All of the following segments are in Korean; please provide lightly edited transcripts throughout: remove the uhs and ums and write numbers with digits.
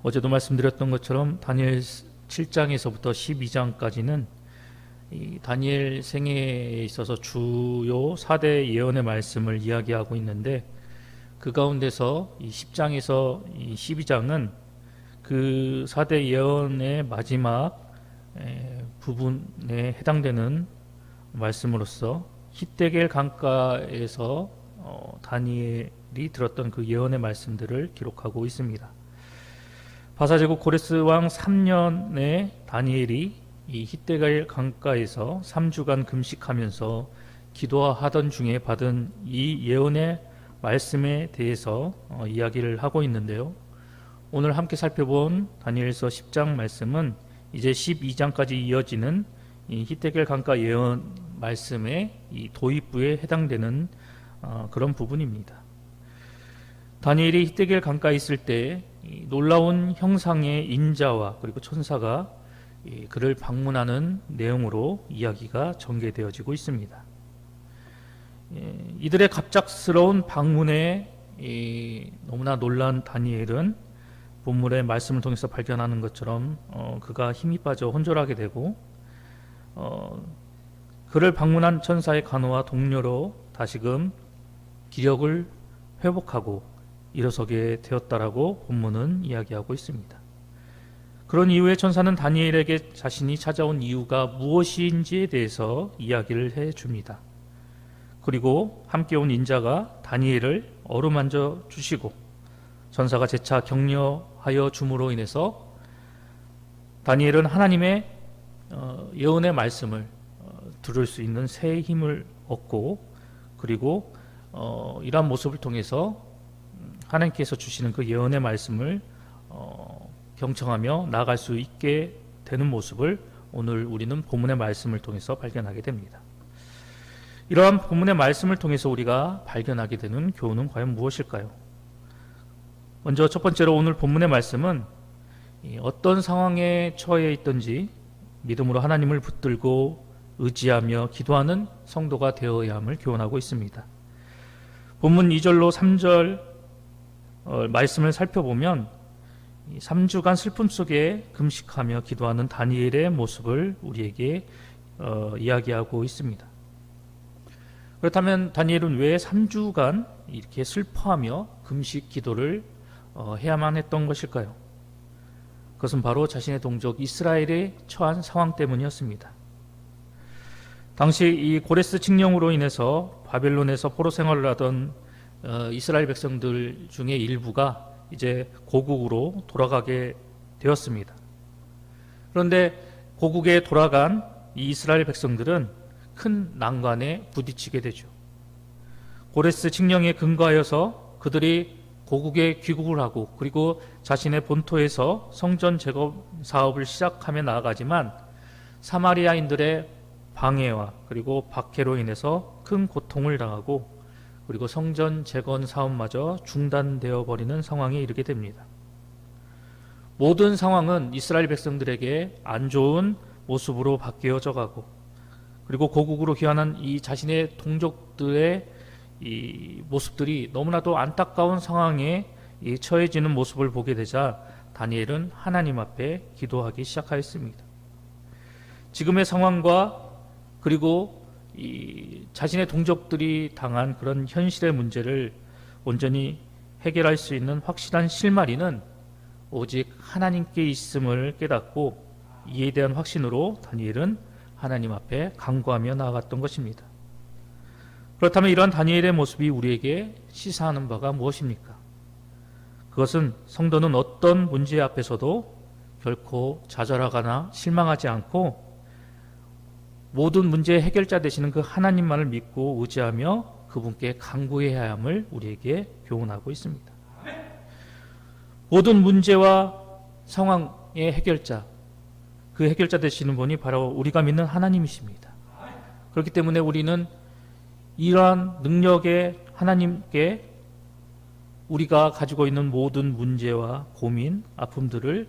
어제도 말씀드렸던 것처럼 다니엘 7장에서부터 12장까지는 이 다니엘 생애에 있어서 주요 4대 예언의 말씀을 이야기하고 있는데, 그 가운데서 이 10장에서 이 12장은 그 4대 예언의 마지막 부분에 해당되는 말씀으로서 히데겔 강가에서 다니엘이 들었던 그 예언의 말씀들을 기록하고 있습니다. 바사제국 고레스 왕 3년에 다니엘이 이 히데겔 강가에서 3주간 금식하면서 기도하던 중에 받은 이 예언의 말씀에 대해서 이야기를 하고 있는데요. 오늘 함께 살펴본 다니엘서 10장 말씀은 이제 12장까지 이어지는 이 히데겔 강가 예언 말씀의 이 도입부에 해당되는 그런 부분입니다. 다니엘이 히데겔 강가에 있을 때 놀라운 형상의 인자와 그리고 천사가 그를 방문하는 내용으로 이야기가 전개되어지고 있습니다. 이들의 갑작스러운 방문에 너무나 놀란 다니엘은 본문의 말씀을 통해서 발견하는 것처럼 그가 힘이 빠져 혼절하게 되고, 그를 방문한 천사의 간호와 동료로 다시금 기력을 회복하고 일어서게 되었다라고 본문은 이야기하고 있습니다. 그런 이후에 천사는 다니엘에게 자신이 찾아온 이유가 무엇인지에 대해서 이야기를 해줍니다. 그리고 함께 온 인자가 다니엘을 어루만져 주시고, 천사가 재차 격려하여 줌으로 인해서 다니엘은 하나님의 예언의 말씀을 들을 수 있는 새 힘을 얻고, 그리고 이러한 모습을 통해서 하나님께서 주시는 그 예언의 말씀을 경청하며 나아갈 수 있게 되는 모습을 오늘 우리는 본문의 말씀을 통해서 발견하게 됩니다. 이러한 본문의 말씀을 통해서 우리가 발견하게 되는 교훈은 과연 무엇일까요? 먼저 첫 번째로 오늘 본문의 말씀은 어떤 상황에 처해 있든지 믿음으로 하나님을 붙들고 의지하며 기도하는 성도가 되어야 함을 교훈하고 있습니다. 본문 2절로 3절 말씀을 살펴보면 3주간 슬픔 속에 금식하며 기도하는 다니엘의 모습을 우리에게 이야기하고 있습니다. 그렇다면 다니엘은 왜 3주간 이렇게 슬퍼하며 금식 기도를 해야만 했던 것일까요? 그것은 바로 자신의 동족 이스라엘에 처한 상황 때문이었습니다. 당시 이 고레스 칙령으로 인해서 바벨론에서 포로 생활을 하던 이스라엘 백성들 중에 일부가 이제 고국으로 돌아가게 되었습니다. 그런데 고국에 돌아간 이 이스라엘 백성들은 큰 난관에 부딪히게 되죠. 고레스 칙령에 근거하여서 그들이 고국에 귀국을 하고 그리고 자신의 본토에서 성전 재건 사업을 시작하며 나아가지만 사마리아인들의 방해와 그리고 박해로 인해서 큰 고통을 당하고, 그리고 성전 재건 사업마저 중단되어 버리는 상황에 이르게 됩니다. 모든 상황은 이스라엘 백성들에게 안 좋은 모습으로 바뀌어져 가고, 그리고 고국으로 귀환한 이 자신의 동족들의 이 모습들이 너무나도 안타까운 상황에 처해지는 모습을 보게 되자 다니엘은 하나님 앞에 기도하기 시작하였습니다. 지금의 상황과 그리고 자신의 동족들이 당한 그런 현실의 문제를 온전히 해결할 수 있는 확실한 실마리는 오직 하나님께 있음을 깨닫고, 이에 대한 확신으로 다니엘은 하나님 앞에 간구하며 나아갔던 것입니다. 그렇다면 이러한 다니엘의 모습이 우리에게 시사하는 바가 무엇입니까? 그것은 성도는 어떤 문제 앞에서도 결코 좌절하거나 실망하지 않고 모든 문제의 해결자 되시는 그 하나님만을 믿고 의지하며 그분께 간구해야 함을 우리에게 교훈하고 있습니다. 모든 문제와 상황의 해결자, 그 해결자 되시는 분이 바로 우리가 믿는 하나님이십니다. 그렇기 때문에 우리는 이러한 능력의 하나님께 우리가 가지고 있는 모든 문제와 고민, 아픔들을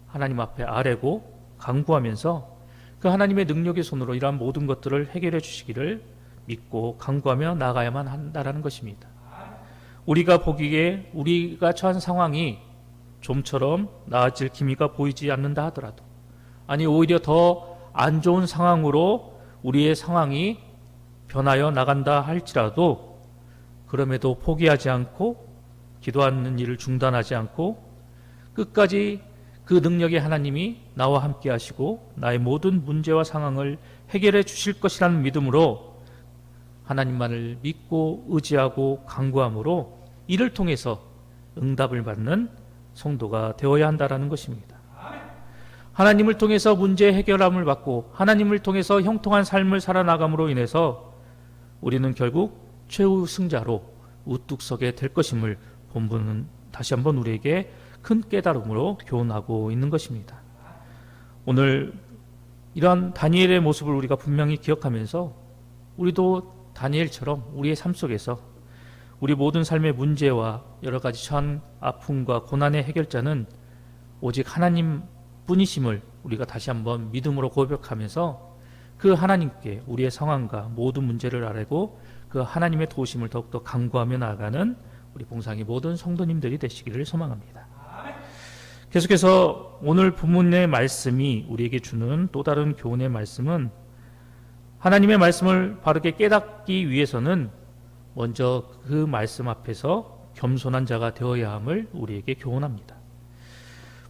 하나님 앞에 아뢰고 간구하면서 그 하나님의 능력의 손으로 이러한 모든 것들을 해결해 주시기를 믿고 간구하며 나아가야만 한다라는 것입니다. 우리가 보기에 우리가 처한 상황이 좀처럼 나아질 기미가 보이지 않는다 하더라도, 아니 오히려 더 안 좋은 상황으로 우리의 상황이 변하여 나간다 할지라도, 그럼에도 포기하지 않고 기도하는 일을 중단하지 않고 끝까지 그 능력의 하나님이 나와 함께 하시고 나의 모든 문제와 상황을 해결해 주실 것이라는 믿음으로 하나님만을 믿고 의지하고 간구함으로 이를 통해서 응답을 받는 성도가 되어야 한다는 것입니다. 하나님을 통해서 문제 해결함을 받고 하나님을 통해서 형통한 삶을 살아나감으로 인해서 우리는 결국 최후 승자로 우뚝 서게 될 것임을 본문은 다시 한번 우리에게 큰 깨달음으로 교훈하고 있는 것입니다. 오늘 이러한 다니엘의 모습을 우리가 분명히 기억하면서 우리도 다니엘처럼 우리의 삶 속에서 우리 모든 삶의 문제와 여러 가지 처한 아픔과 고난의 해결자는 오직 하나님 뿐이심을 우리가 다시 한번 믿음으로 고백하면서 그 하나님께 우리의 상황과 모든 문제를 아뢰고 그 하나님의 도우심을 더욱더 간구하며 나아가는 우리 봉상의 모든 성도님들이 되시기를 소망합니다. 계속해서 오늘 본문의 말씀이 우리에게 주는 또 다른 교훈의 말씀은, 하나님의 말씀을 바르게 깨닫기 위해서는 먼저 그 말씀 앞에서 겸손한 자가 되어야 함을 우리에게 교훈합니다.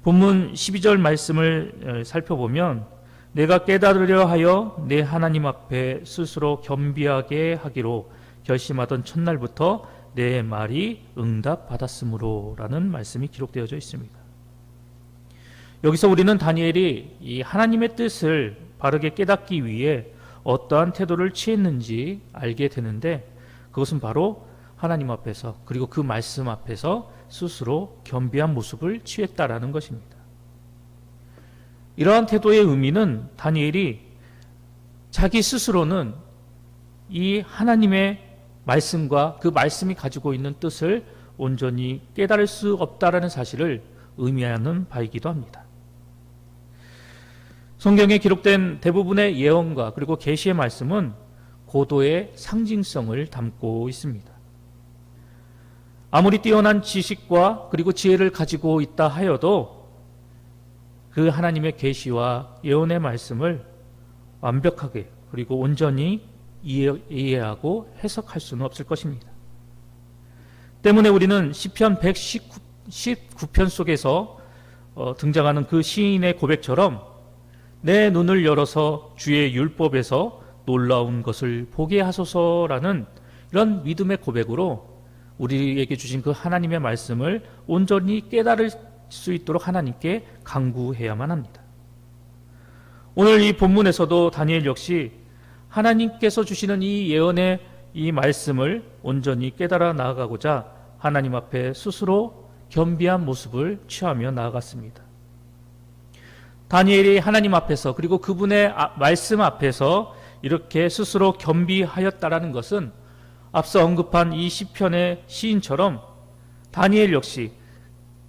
본문 12절 말씀을 살펴보면, 내가 깨달으려 하여 내 하나님 앞에 스스로 겸비하게 하기로 결심하던 첫날부터 내 말이 응답받았으므로 라는 말씀이 기록되어져 있습니다. 여기서 우리는 다니엘이 이 하나님의 뜻을 바르게 깨닫기 위해 어떠한 태도를 취했는지 알게 되는데, 그것은 바로 하나님 앞에서 그리고 그 말씀 앞에서 스스로 겸비한 모습을 취했다라는 것입니다. 이러한 태도의 의미는 다니엘이 자기 스스로는 이 하나님의 말씀과 그 말씀이 가지고 있는 뜻을 온전히 깨달을 수 없다라는 사실을 의미하는 바이기도 합니다. 성경에 기록된 대부분의 예언과 그리고 계시의 말씀은 고도의 상징성을 담고 있습니다. 아무리 뛰어난 지식과 그리고 지혜를 가지고 있다 하여도 그 하나님의 계시와 예언의 말씀을 완벽하게 그리고 온전히 이해하고 해석할 수는 없을 것입니다. 때문에 우리는 시편 119편 속에서 등장하는 그 시인의 고백처럼 내 눈을 열어서 주의 율법에서 놀라운 것을 보게 하소서라는 이런 믿음의 고백으로 우리에게 주신 그 하나님의 말씀을 온전히 깨달을 수 있도록 하나님께 간구해야만 합니다. 오늘 이 본문에서도 다니엘 역시 하나님께서 주시는 이 예언의 이 말씀을 온전히 깨달아 나아가고자 하나님 앞에 스스로 겸비한 모습을 취하며 나아갔습니다. 다니엘이 하나님 앞에서 그리고 그분의 말씀 앞에서 이렇게 스스로 겸비하였다라는 것은 앞서 언급한 이 시편의 시인처럼 다니엘 역시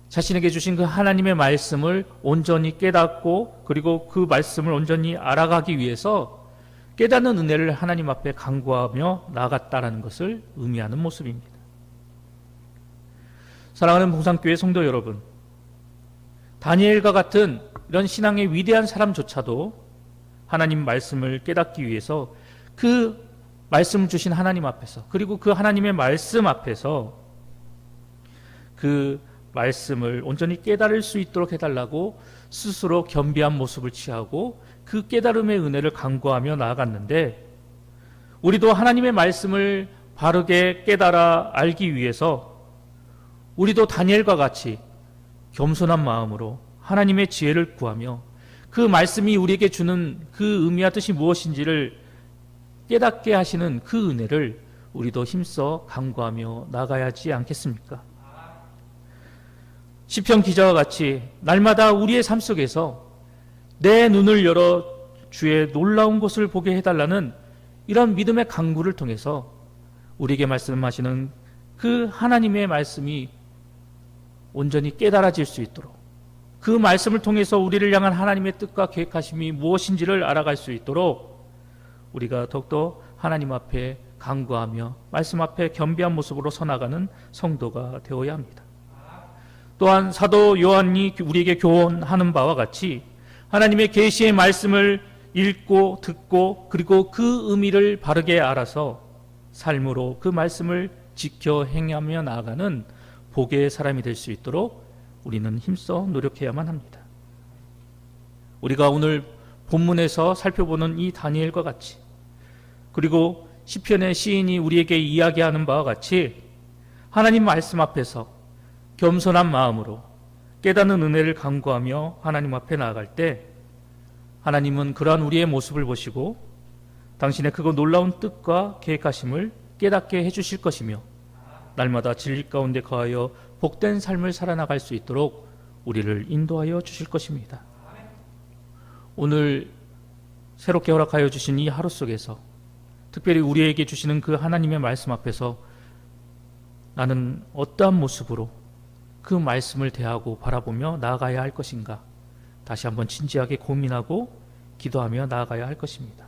자신에게 주신 그 하나님의 말씀을 온전히 깨닫고 그리고 그 말씀을 온전히 알아가기 위해서 깨닫는 은혜를 하나님 앞에 간구하며 나아갔다라는 것을 의미하는 모습입니다. 사랑하는 봉상교회 성도 여러분, 다니엘과 같은 이런 신앙의 위대한 사람조차도 하나님 말씀을 깨닫기 위해서 그 말씀을 주신 하나님 앞에서 그리고 그 하나님의 말씀 앞에서 그 말씀을 온전히 깨달을 수 있도록 해달라고 스스로 겸비한 모습을 취하고 그 깨달음의 은혜를 간구하며 나아갔는데, 우리도 하나님의 말씀을 바르게 깨달아 알기 위해서 우리도 다니엘과 같이 겸손한 마음으로 하나님의 지혜를 구하며 그 말씀이 우리에게 주는 그 의미와 뜻이 무엇인지를 깨닫게 하시는 그 은혜를 우리도 힘써 간구하며 나가야지 않겠습니까? 시편 기자와 같이 날마다 우리의 삶 속에서 내 눈을 열어 주의 놀라운 것을 보게 해달라는 이런 믿음의 간구를 통해서 우리에게 말씀하시는 그 하나님의 말씀이 온전히 깨달아질 수 있도록, 그 말씀을 통해서 우리를 향한 하나님의 뜻과 계획하심이 무엇인지를 알아갈 수 있도록 우리가 더욱더 하나님 앞에 간구하며 말씀 앞에 겸비한 모습으로 서나가는 성도가 되어야 합니다. 또한 사도 요한이 우리에게 교훈하는 바와 같이 하나님의 계시의 말씀을 읽고 듣고 그리고 그 의미를 바르게 알아서 삶으로 그 말씀을 지켜 행하며 나아가는 복의 사람이 될 수 있도록 우리는 힘써 노력해야만 합니다. 우리가 오늘 본문에서 살펴보는 이 다니엘과 같이, 그리고 시편의 시인이 우리에게 이야기하는 바와 같이 하나님 말씀 앞에서 겸손한 마음으로 깨닫는 은혜를 간구하며 하나님 앞에 나아갈 때 하나님은 그러한 우리의 모습을 보시고 당신의 크고 놀라운 뜻과 계획하심을 깨닫게 해주실 것이며 날마다 진리 가운데 거하여 복된 삶을 살아나갈 수 있도록 우리를 인도하여 주실 것입니다. 오늘 새롭게 허락하여 주신 이 하루 속에서 특별히 우리에게 주시는 그 하나님의 말씀 앞에서 나는 어떠한 모습으로 그 말씀을 대하고 바라보며 나아가야 할 것인가, 다시 한번 진지하게 고민하고 기도하며 나아가야 할 것입니다.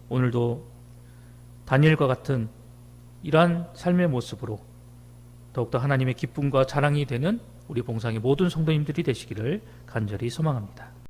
오늘도 다니엘과 같은 이러한 삶의 모습으로 더욱더 하나님의 기쁨과 자랑이 되는 우리 봉상의 모든 성도님들이 되시기를 간절히 소망합니다.